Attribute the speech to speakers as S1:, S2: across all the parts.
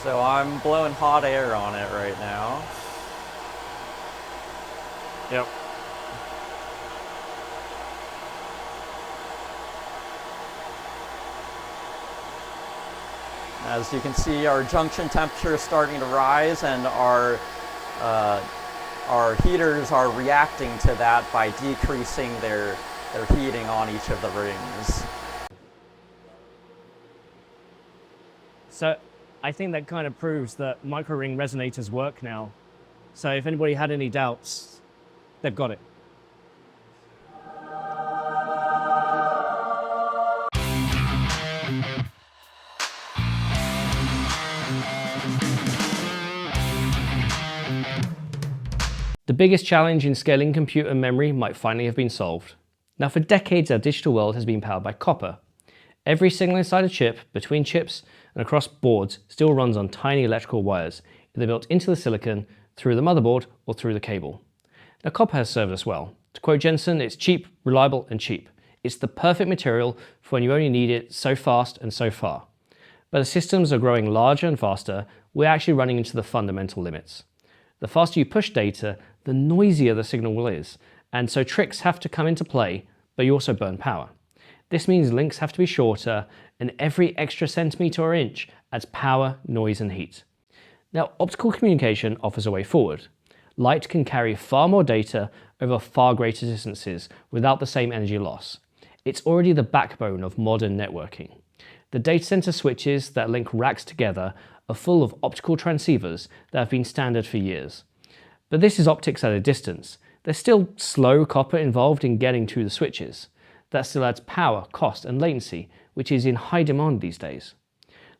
S1: So I'm blowing hot air on it right now.
S2: Yep.
S1: As you can see, our junction temperature is starting to rise, and our heaters are reacting to that by decreasing their heating on each of the rings.
S2: So I think that kind of proves that micro-ring resonators work now. So if anybody had any doubts, they've got it. The biggest challenge in scaling compute and memory might finally have been solved. Now, for decades, our digital world has been powered by copper. Every signal inside a chip, between chips, and across boards still runs on tiny electrical wires, either built into the silicon, through the motherboard, or through the cable. Now, copper has served us well. To quote Jensen, it's cheap, reliable, and cheap. It's the perfect material for when you only need it so fast and so far. But as systems are growing larger and faster, we're actually running into the fundamental limits. The faster you push data, the noisier the signal is, and so tricks have to come into play, but you also burn power. This means links have to be shorter, and every extra centimeter or inch adds power, noise, and heat. Now, optical communication offers a way forward. Light can carry far more data over far greater distances without the same energy loss. It's already the backbone of modern networking. The data center switches that link racks together are full of optical transceivers that have been standard for years. But this is optics at a distance. There's still slow copper involved in getting to the switches. That still adds power, cost, and latency, which is in high demand these days.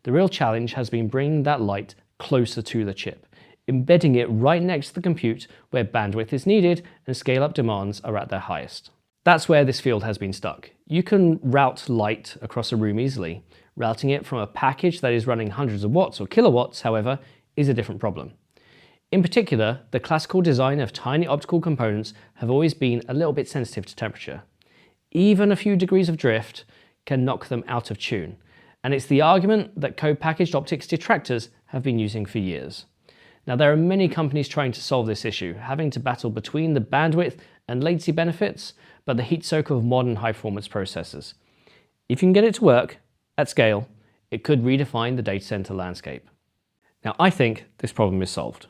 S2: The real challenge has been bringing that light closer to the chip, embedding it right next to the compute where bandwidth is needed and scale-up demands are at their highest. That's where this field has been stuck. You can route light across a room easily. Routing it from a package that is running hundreds of watts or kilowatts, however, is a different problem. In particular, the classical design of tiny optical components have always been a little bit sensitive to temperature. Even a few degrees of drift can knock them out of tune, and it's the argument that co-packaged optics detractors have been using for years. Now, there are many companies trying to solve this issue, having to battle between the bandwidth and latency benefits, but the heat soak of modern high-performance processors. If you can get it to work at scale, it could redefine the data center landscape. Now, I think this problem is solved.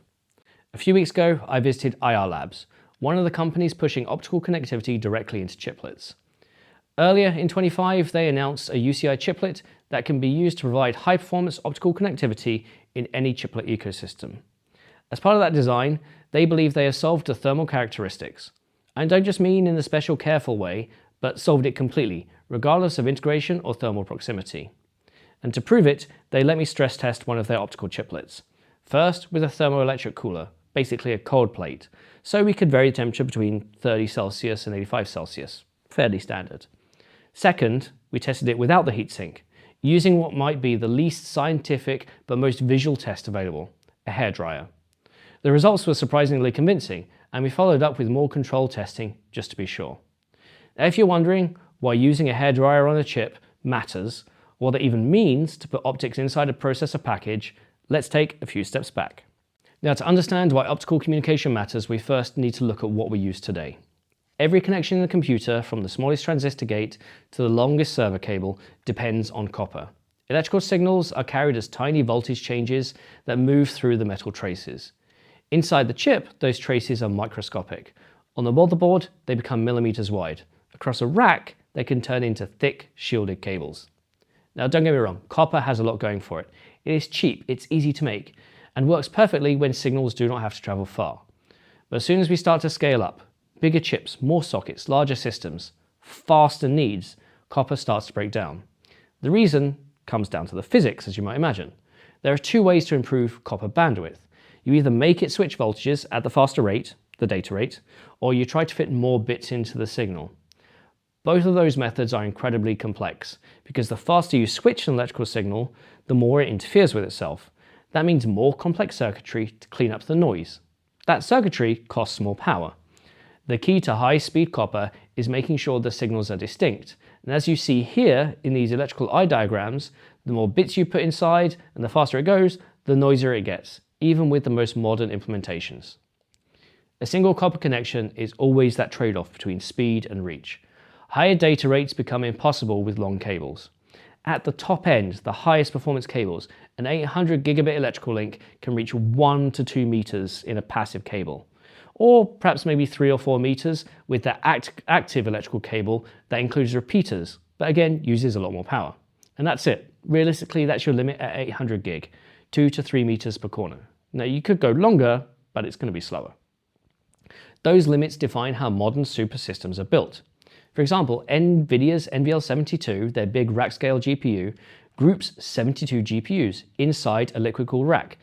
S2: A few weeks ago, I visited IR Labs, one of the companies pushing optical connectivity directly into chiplets. Earlier in 2025, they announced a UCI chiplet that can be used to provide high-performance optical connectivity in any chiplet ecosystem. As part of that design, they believe they have solved the thermal characteristics. I don't just mean in a special careful way, but solved it completely, regardless of integration or thermal proximity. And to prove it, they let me stress test one of their optical chiplets. First, with a thermoelectric cooler, basically a cold plate, so we could vary the temperature between 30 Celsius and 85 Celsius, fairly standard. Second, we tested it without the heatsink, using what might be the least scientific but most visual test available, a hairdryer. The results were surprisingly convincing, and we followed up with more control testing just to be sure. Now, if you're wondering why using a hairdryer on a chip matters, or what it even means to put optics inside a processor package, let's take a few steps back. Now, to understand why optical communication matters, we first need to look at what we use today. Every connection in the computer, from the smallest transistor gate to the longest server cable, depends on copper. Electrical signals are carried as tiny voltage changes that move through the metal traces. Inside the chip, those traces are microscopic. On the motherboard, they become millimeters wide. Across a rack, they can turn into thick, shielded cables. Now, don't get me wrong, copper has a lot going for it. It is cheap, it's easy to make, and works perfectly when signals do not have to travel far. But as soon as we start to scale up, bigger chips, more sockets, larger systems, faster needs, copper starts to break down. The reason comes down to the physics, as you might imagine. There are two ways to improve copper bandwidth. You either make it switch voltages at the faster rate, the data rate, or you try to fit more bits into the signal. Both of those methods are incredibly complex, because the faster you switch an electrical signal, the more it interferes with itself. That means more complex circuitry to clean up the noise. That circuitry costs more power. The key to high-speed copper is making sure the signals are distinct. And as you see here in these electrical eye diagrams, the more bits you put inside and the faster it goes, the noisier it gets, even with the most modern implementations. A single copper connection is always that trade-off between speed and reach. Higher data rates become impossible with long cables. At the top end, the highest performance cables, an 800 gigabit electrical link can reach 1 to 2 meters in a passive cable, or perhaps maybe 3 or 4 meters with that active electrical cable that includes repeaters, but again uses a lot more power. And that's it. Realistically, that's your limit at 800 gig, 2 to 3 meters per corner. Now you could go longer, but it's going to be slower. Those limits define how modern super systems are built. For example, NVIDIA's NVL72, their big rack scale GPU, groups 72 GPUs inside a liquid-cooled rack.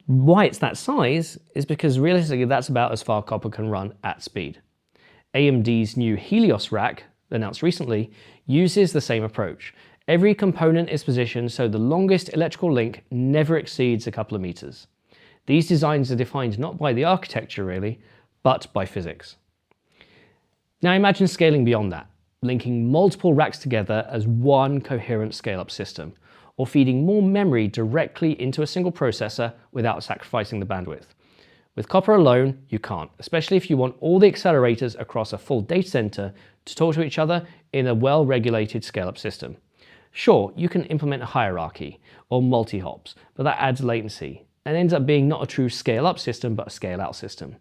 S2: Why it's that size is because realistically that's about as far copper can run at speed. AMD's new Helios rack, announced recently, uses the same approach. Every component is positioned so the longest electrical link never exceeds a couple of meters. These designs are defined not by the architecture really, but by physics. Now imagine scaling beyond that, linking multiple racks together as one coherent scale-up system, or feeding more memory directly into a single processor without sacrificing the bandwidth. With copper alone, you can't, especially if you want all the accelerators across a full data center to talk to each other in a well-regulated scale-up system. Sure, you can implement a hierarchy or multi-hops, but that adds latency and ends up being not a true scale-up system, but a scale-out system.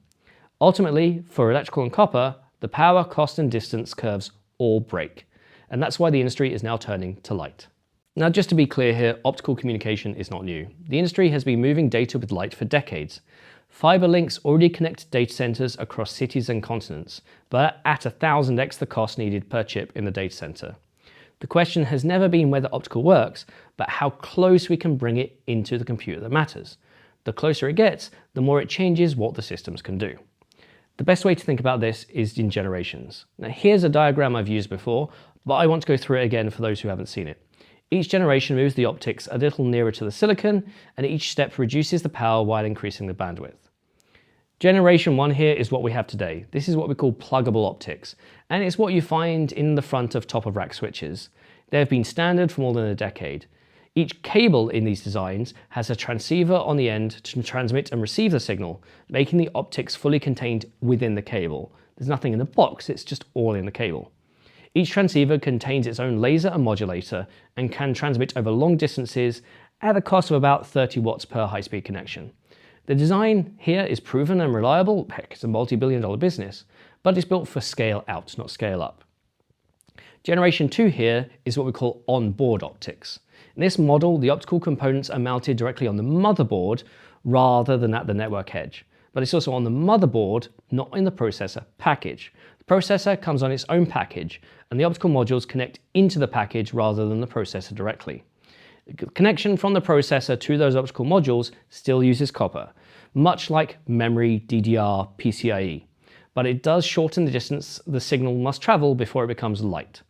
S2: Ultimately, for electrical and copper, the power, cost, and distance curves all break, and that's why the industry is now turning to light. Now, just to be clear here, optical communication is not new. The industry has been moving data with light for decades. Fiber links already connect data centers across cities and continents, but at 1000x the cost needed per chip in the data center. The question has never been whether optical works, but how close we can bring it into the computer that matters. The closer it gets, the more it changes what the systems can do. The best way to think about this is in generations. Now here's a diagram I've used before, but I want to go through it again for those who haven't seen it. Each generation moves the optics a little nearer to the silicon, and each step reduces the power while increasing the bandwidth. Generation 1 here is what we have today. This is what we call pluggable optics, and it's what you find in the front of top-of-rack switches. They have been standard for more than a decade. Each cable in these designs has a transceiver on the end to transmit and receive the signal, making the optics fully contained within the cable. There's nothing in the box, it's just all in the cable. Each transceiver contains its own laser and modulator and can transmit over long distances at a cost of about 30 watts per high-speed connection. The design here is proven and reliable. Heck, it's a multi-billion-dollar business, but it's built for scale out, not scale up. Generation 2 here is what we call on-board optics. In this model, the optical components are mounted directly on the motherboard rather than at the network edge. But it's also on the motherboard, not in the processor package. The processor comes on its own package, and the optical modules connect into the package rather than the processor directly. The connection from the processor to those optical modules still uses copper, much like memory, DDR, PCIe. But it does shorten the distance the signal must travel before it becomes light.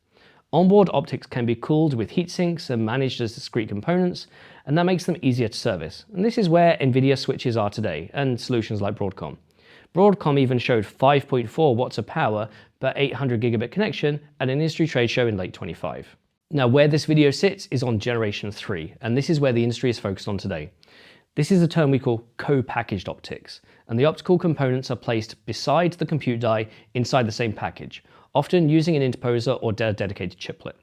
S2: Onboard optics can be cooled with heat sinks and managed as discrete components, and that makes them easier to service. And this is where NVIDIA switches are today, and solutions like Broadcom. Broadcom even showed 5.4 watts of power per 800 gigabit connection at an industry trade show in late 25. Now, where this video sits is on generation 3, and this is where the industry is focused on today. This is a term we call co-packaged optics, and the optical components are placed beside the compute die inside the same package, often using an interposer or a dedicated chiplet.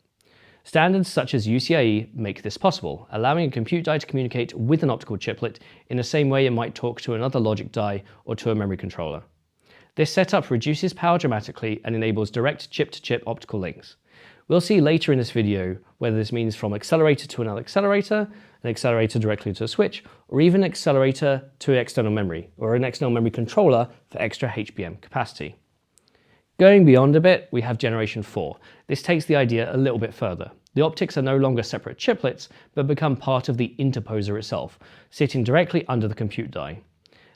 S2: Standards such as UCIe make this possible, allowing a compute die to communicate with an optical chiplet in the same way it might talk to another logic die or to a memory controller. This setup reduces power dramatically and enables direct chip-to-chip optical links. We'll see later in this video whether this means from accelerator to another accelerator, an accelerator directly to a switch, or even an accelerator to external memory, or an external memory controller for extra HBM capacity. Going beyond a bit, we have generation 4. This takes the idea a little bit further. The optics are no longer separate chiplets, but become part of the interposer itself, sitting directly under the compute die.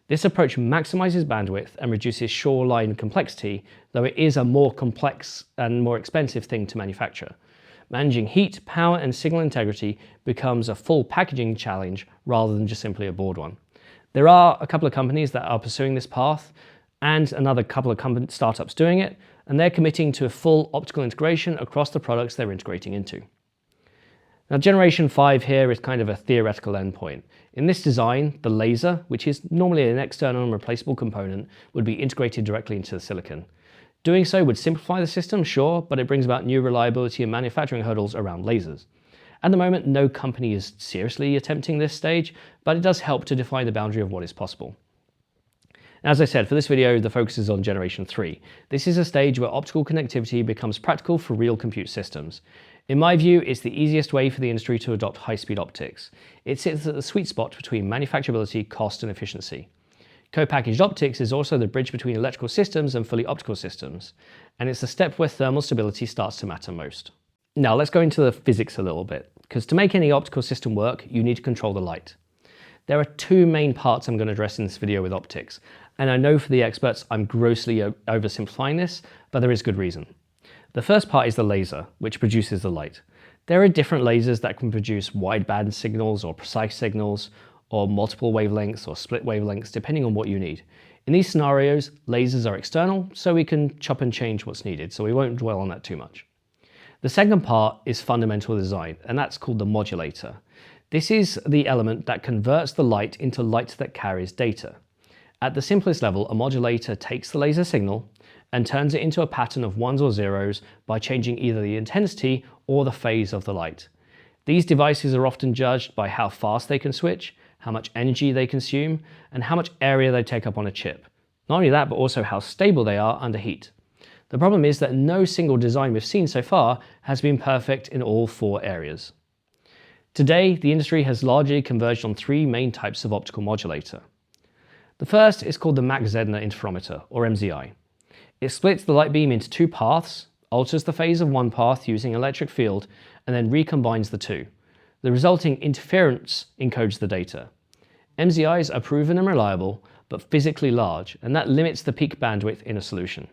S2: This approach maximizes bandwidth and reduces shoreline complexity, though it is a more complex and more expensive thing to manufacture. Managing heat, power, and signal integrity becomes a full packaging challenge rather than just simply a board one. There are a couple of companies that are pursuing this path, and another couple of startups doing it, and they're committing to a full optical integration across the products they're integrating into. Now, generation 5 here is kind of a theoretical endpoint. In this design, the laser, which is normally an external and replaceable component, would be integrated directly into the silicon. Doing so would simplify the system, sure, but it brings about new reliability and manufacturing hurdles around lasers. At the moment, no company is seriously attempting this stage, but it does help to define the boundary of what is possible. As I said, for this video, the focus is on generation 3. This is a stage where optical connectivity becomes practical for real compute systems. In my view, it's the easiest way for the industry to adopt high-speed optics. It sits at the sweet spot between manufacturability, cost, and efficiency. Co-packaged optics is also the bridge between electrical systems and fully optical systems, and it's the step where thermal stability starts to matter most. Now let's go into the physics a little bit, because to make any optical system work, you need to control the light. There are two main parts I'm going to address in this video with optics, and I know for the experts I'm grossly oversimplifying this, but there is good reason. The first part is the laser, which produces the light. There are different lasers that can produce wideband signals or precise signals, or multiple wavelengths or split wavelengths, depending on what you need. In these scenarios, lasers are external, so we can chop and change what's needed, so we won't dwell on that too much. The second part is fundamental design, and that's called the modulator. This is the element that converts the light into light that carries data. At the simplest level, a modulator takes the laser signal and turns it into a pattern of ones or zeros by changing either the intensity or the phase of the light. These devices are often judged by how fast they can switch, how much energy they consume, and how much area they take up on a chip. Not only that, but also how stable they are under heat. The problem is that no single design we've seen so far has been perfect in all four areas. Today, the industry has largely converged on three main types of optical modulator. The first is called the Mach-Zehnder interferometer, or MZI. It splits the light beam into two paths, alters the phase of one path using electric field, and then recombines the two. The resulting interference encodes the data. MZIs are proven and reliable, but physically large, and that limits the peak bandwidth in a solution.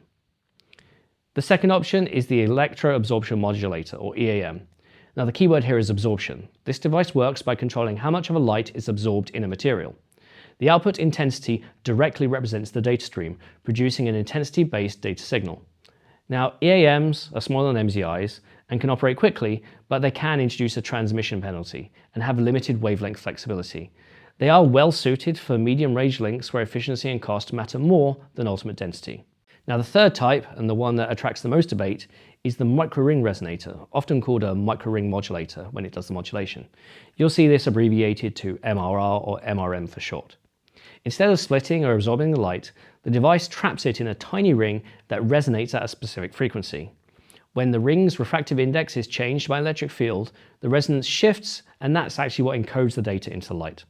S2: The second option is the electro-absorption modulator, or EAM. Now the keyword here is absorption. This device works by controlling how much of a light is absorbed in a material. The output intensity directly represents the data stream, producing an intensity-based data signal. Now, EAMs are smaller than MZIs and can operate quickly, but they can introduce a transmission penalty and have limited wavelength flexibility. They are well suited for medium range links where efficiency and cost matter more than ultimate density. Now, the third type, and the one that attracts the most debate, is the microring resonator, often called a microring modulator when it does the modulation. You'll see this abbreviated to MRR or MRM for short. Instead of splitting or absorbing the light, the device traps it in a tiny ring that resonates at a specific frequency. When the ring's refractive index is changed by electric field, the resonance shifts, and that's actually what encodes the data into light.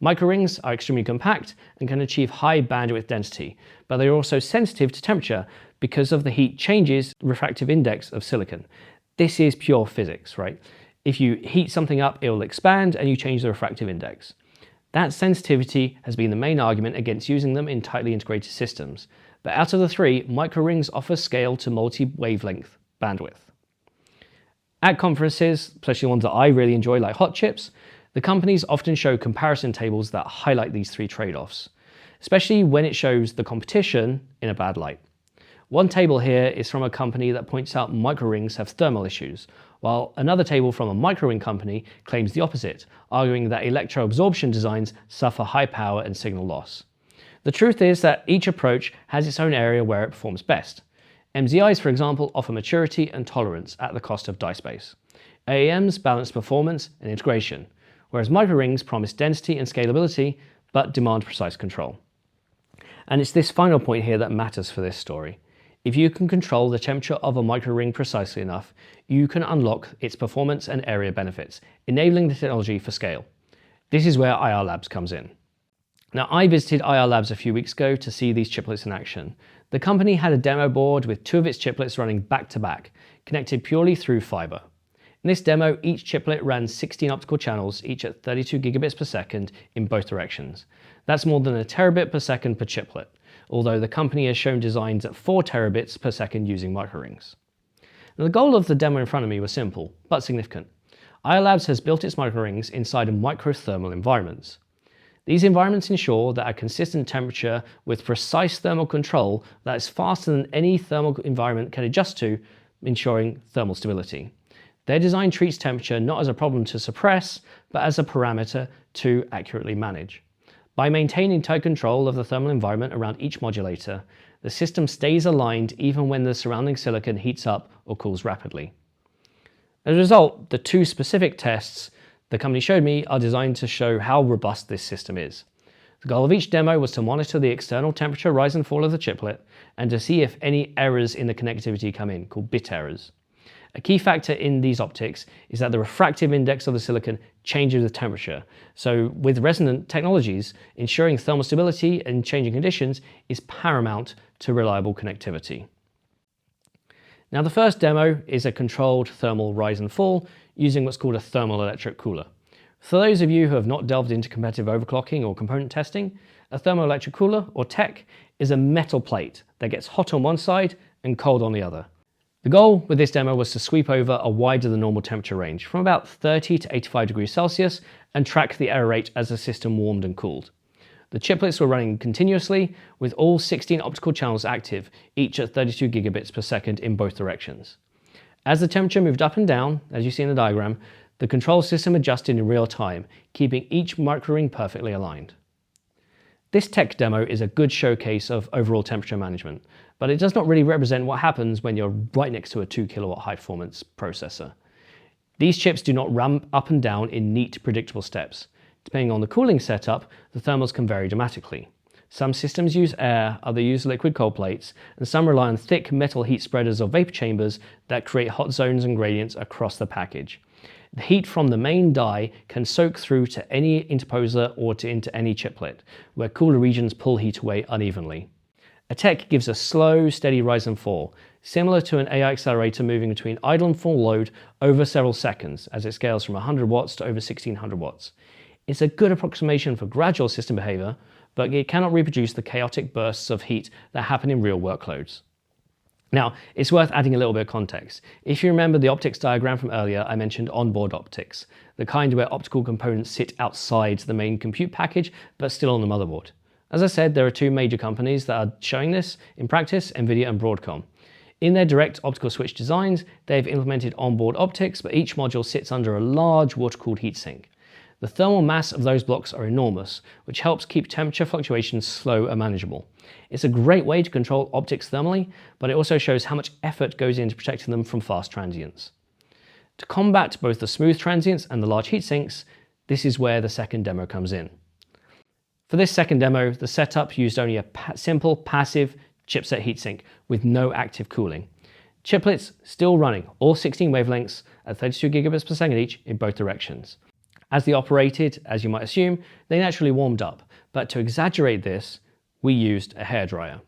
S2: Microrings are extremely compact and can achieve high bandwidth density, but they're also sensitive to temperature because of the heat changes refractive index of silicon. This is pure physics, right? If you heat something up, it will expand and you change the refractive index. That sensitivity has been the main argument against using them in tightly integrated systems. But out of the three, microrings offer scale to multi-wavelength bandwidth. At conferences, especially ones that I really enjoy like Hot Chips, the companies often show comparison tables that highlight these three trade-offs, especially when it shows the competition in a bad light. One table here is from a company that points out microrings have thermal issues, while another table from a microring company claims the opposite, arguing that electro-absorption designs suffer high power and signal loss. The truth is that each approach has its own area where it performs best. MZIs, for example, offer maturity and tolerance at the cost of die space. AAMs balance performance and integration, whereas microrings promise density and scalability, but demand precise control. And it's this final point here that matters for this story. If you can control the temperature of a microring precisely enough, you can unlock its performance and area benefits, enabling the technology for scale. This is where IR Labs comes in. Now, I visited IR Labs a few weeks ago to see these chiplets in action. The company had a demo board with two of its chiplets running back to back, connected purely through fiber. In this demo, each chiplet ran 16 optical channels, each at 32 gigabits per second in both directions. That's more than a terabit per second per chiplet, although the company has shown designs at 4 terabits per second using microrings. Now, the goal of the demo in front of me was simple, but significant. IR Labs has built its microrings inside of microthermal environments. These environments ensure that a consistent temperature with precise thermal control that is faster than any thermal environment can adjust to, ensuring thermal stability. Their design treats temperature not as a problem to suppress, but as a parameter to accurately manage. By maintaining tight control of the thermal environment around each modulator, the system stays aligned even when the surrounding silicon heats up or cools rapidly. As a result, the two specific tests the company showed me are designed to show how robust this system is. The goal of each demo was to monitor the external temperature rise and fall of the chiplet and to see if any errors in the connectivity come in, called bit errors. A key factor in these optics is that the refractive index of the silicon changes with temperature. So with resonant technologies, ensuring thermal stability in changing conditions is paramount to reliable connectivity. Now the first demo is a controlled thermal rise and fall using what's called a thermoelectric cooler. For those of you who have not delved into competitive overclocking or component testing, a thermoelectric cooler, or TEC, is a metal plate that gets hot on one side and cold on the other. The goal with this demo was to sweep over a wider than normal temperature range from about 30 to 85 degrees Celsius and track the error rate as the system warmed and cooled. The chiplets were running continuously with all 16 optical channels active, each at 32 gigabits per second in both directions. As the temperature moved up and down, as you see in the diagram, the control system adjusted in real time, keeping each microring perfectly aligned. This tech demo is a good showcase of overall temperature management, but it does not really represent what happens when you're right next to a 2 kilowatt high performance processor. These chips do not ramp up and down in neat, predictable steps. Depending on the cooling setup, the thermals can vary dramatically. Some systems use air, others use liquid cold plates, and some rely on thick metal heat spreaders or vapor chambers that create hot zones and gradients across the package. The heat from the main die can soak through to any interposer or into any chiplet, where cooler regions pull heat away unevenly. A TEC gives a slow, steady rise and fall, similar to an AI accelerator moving between idle and full load over several seconds as it scales from 100 watts to over 1600 watts. It's a good approximation for gradual system behavior, but it cannot reproduce the chaotic bursts of heat that happen in real workloads. Now, it's worth adding a little bit of context. If you remember the optics diagram from earlier, I mentioned onboard optics, the kind where optical components sit outside the main compute package, but still on the motherboard. As I said, there are two major companies that are showing this in practice, NVIDIA and Broadcom. In their direct optical switch designs, they've implemented onboard optics, but each module sits under a large water-cooled heatsink. The thermal mass of those blocks are enormous, which helps keep temperature fluctuations slow and manageable. It's a great way to control optics thermally, but it also shows how much effort goes into protecting them from fast transients. To combat both the smooth transients and the large heat sinks, this is where the second demo comes in. For this second demo, the setup used only a simple passive chipset heatsink with no active cooling. Chiplets still running, all 16 wavelengths at 32 gigabits per second each in both directions. As they operated, as you might assume, they naturally warmed up, but to exaggerate this, we used a hairdryer.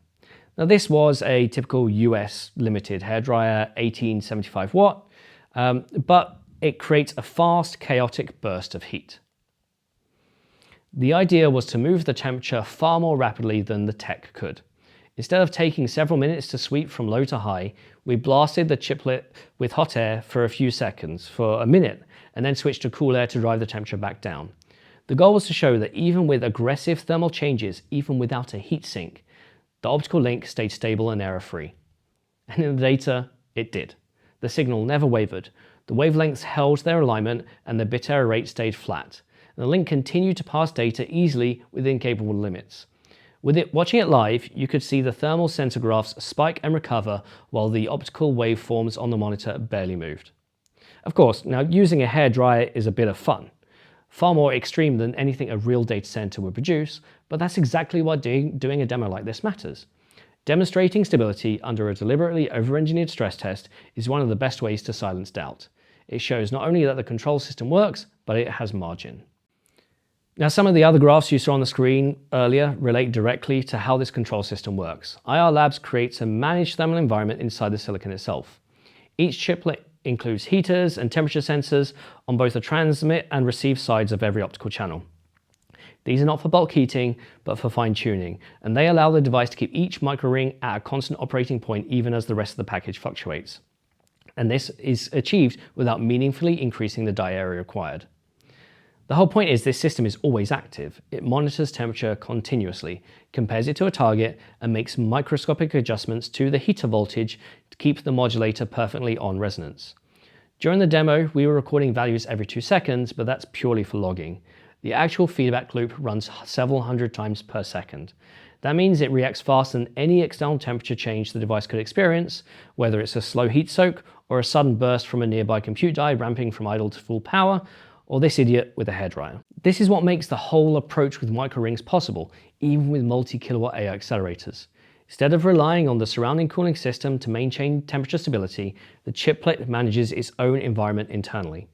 S2: Now this was a typical US limited hairdryer, 1875 watt, but it creates a fast, chaotic burst of heat. The idea was to move the temperature far more rapidly than the TEC could. Instead of taking several minutes to sweep from low to high, we blasted the chiplet with hot air for a few seconds, for a minute, and then switched to cool air to drive the temperature back down. The goal was to show that even with aggressive thermal changes, even without a heat sink, the optical link stayed stable and error-free. And in the data, it did. The signal never wavered. The wavelengths held their alignment and the bit error rate stayed flat. And the link continued to pass data easily within capable limits. Watching it live, you could see the thermal sensor graphs spike and recover while the optical waveforms on the monitor barely moved. Of course, now using a hairdryer is a bit of fun. Far more extreme than anything a real data center would produce, but that's exactly why doing a demo like this matters. Demonstrating stability under a deliberately over-engineered stress test is one of the best ways to silence doubt. It shows not only that the control system works, but it has margin. Now, some of the other graphs you saw on the screen earlier relate directly to how this control system works. IR Labs creates a managed thermal environment inside the silicon itself. Each chiplet includes heaters and temperature sensors on both the transmit and receive sides of every optical channel. These are not for bulk heating, but for fine tuning, and they allow the device to keep each microring at a constant operating point even as the rest of the package fluctuates. And this is achieved without meaningfully increasing the die area required. The whole point is this system is always active. It monitors temperature continuously, compares it to a target, and makes microscopic adjustments to the heater voltage to keep the modulator perfectly on resonance. During the demo, we were recording values every 2 seconds, but that's purely for logging. The actual feedback loop runs several hundred times per second. That means it reacts faster than any external temperature change the device could experience, whether it's a slow heat soak or a sudden burst from a nearby compute die ramping from idle to full power, or this idiot with a hairdryer. This is what makes the whole approach with microrings possible, even with multi-kilowatt AI accelerators. Instead of relying on the surrounding cooling system to maintain temperature stability, the chiplet manages its own environment internally.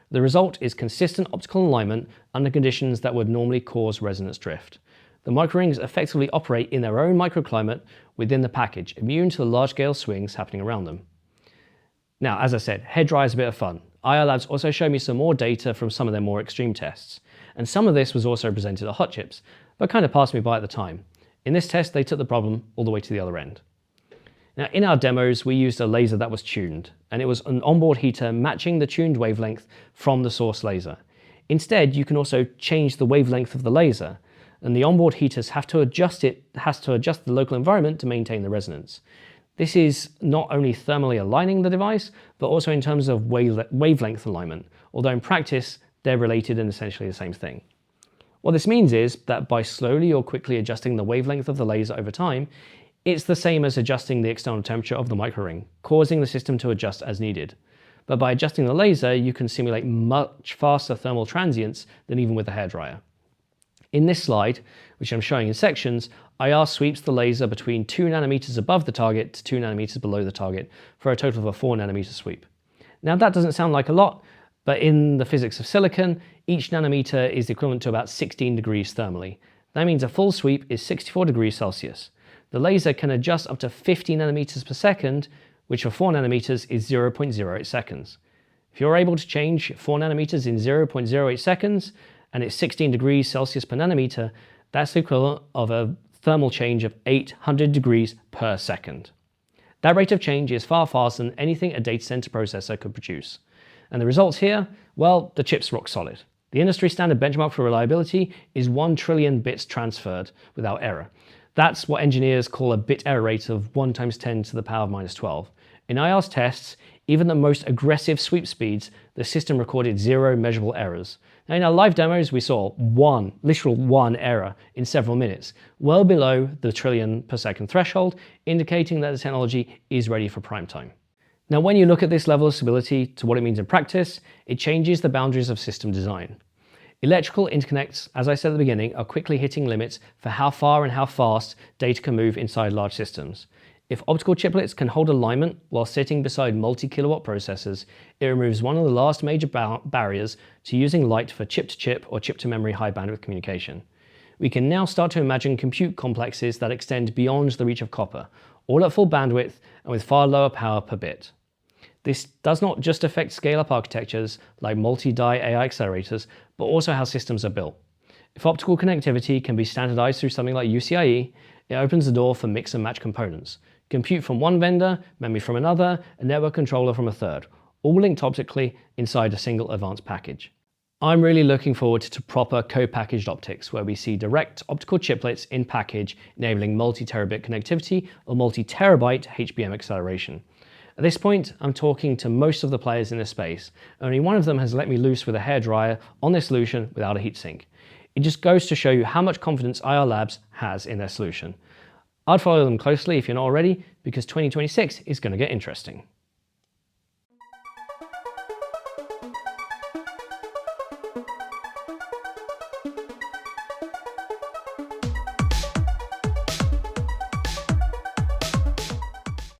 S2: The result is consistent optical alignment under conditions that would normally cause resonance drift. The microrings effectively operate in their own microclimate within the package, immune to the large-scale swings happening around them. Now, as I said, hairdryer is a bit of fun. IR Labs also showed me some more data from some of their more extreme tests, and some of this was also presented at Hot Chips, but kind of passed me by at the time. In this test, they took the problem all the way to the other end. Now, in our demos, we used a laser that was tuned, and it was an onboard heater matching the tuned wavelength from the source laser. Instead, you can also change the wavelength of the laser, and the onboard heaters has to adjust the local environment to maintain the resonance. This is not only thermally aligning the device, but also in terms of wavelength alignment, although in practice, they're related and essentially the same thing. What this means is that by slowly or quickly adjusting the wavelength of the laser over time, it's the same as adjusting the external temperature of the microring, causing the system to adjust as needed. But by adjusting the laser, you can simulate much faster thermal transients than even with a hairdryer. In this slide, which I'm showing in sections, IR sweeps the laser between 2 nanometers above the target to 2 nanometers below the target for a total of a 4 nanometer sweep. Now that doesn't sound like a lot, but in the physics of silicon, each nanometer is equivalent to about 16 degrees thermally. That means a full sweep is 64 degrees Celsius. The laser can adjust up to 50 nanometers per second, which for 4 nanometers is 0.08 seconds. If you're able to change 4 nanometers in 0.08 seconds, and it's 16 degrees Celsius per nanometer, that's the equivalent of a thermal change of 800 degrees per second. That rate of change is far faster than anything a data center processor could produce. And the results here, well, the chip's rock solid. The industry standard benchmark for reliability is 1 trillion bits transferred without error. That's what engineers call a bit error rate of 1 times 10 to the power of minus 12. In IR's tests, even the most aggressive sweep speeds, the system recorded 0 measurable errors. Now in our live demos, we saw literal one error in several minutes, well below the trillion per second threshold, indicating that the technology is ready for prime time. Now, when you look at this level of stability to what it means in practice, it changes the boundaries of system design. Electrical interconnects, as I said at the beginning, are quickly hitting limits for how far and how fast data can move inside large systems. If optical chiplets can hold alignment while sitting beside multi-kilowatt processors, it removes one of the last major barriers to using light for chip-to-chip or chip-to-memory high-bandwidth communication. We can now start to imagine compute complexes that extend beyond the reach of copper, all at full bandwidth and with far lower power per bit. This does not just affect scale-up architectures like multi-die AI accelerators, but also how systems are built. If optical connectivity can be standardized through something like UCIe, it opens the door for mix and match components. Compute from one vendor, memory from another, a network controller from a third, all linked optically inside a single advanced package. I'm really looking forward to proper co-packaged optics, where we see direct optical chiplets in package enabling multi-terabit connectivity or multi-terabyte HBM acceleration. At this point, I'm talking to most of the players in this space. Only one of them has let me loose with a hairdryer on their solution without a heatsink. It just goes to show you how much confidence IR Labs has in their solution. I'd follow them closely if you're not already, because 2026 is going to get interesting.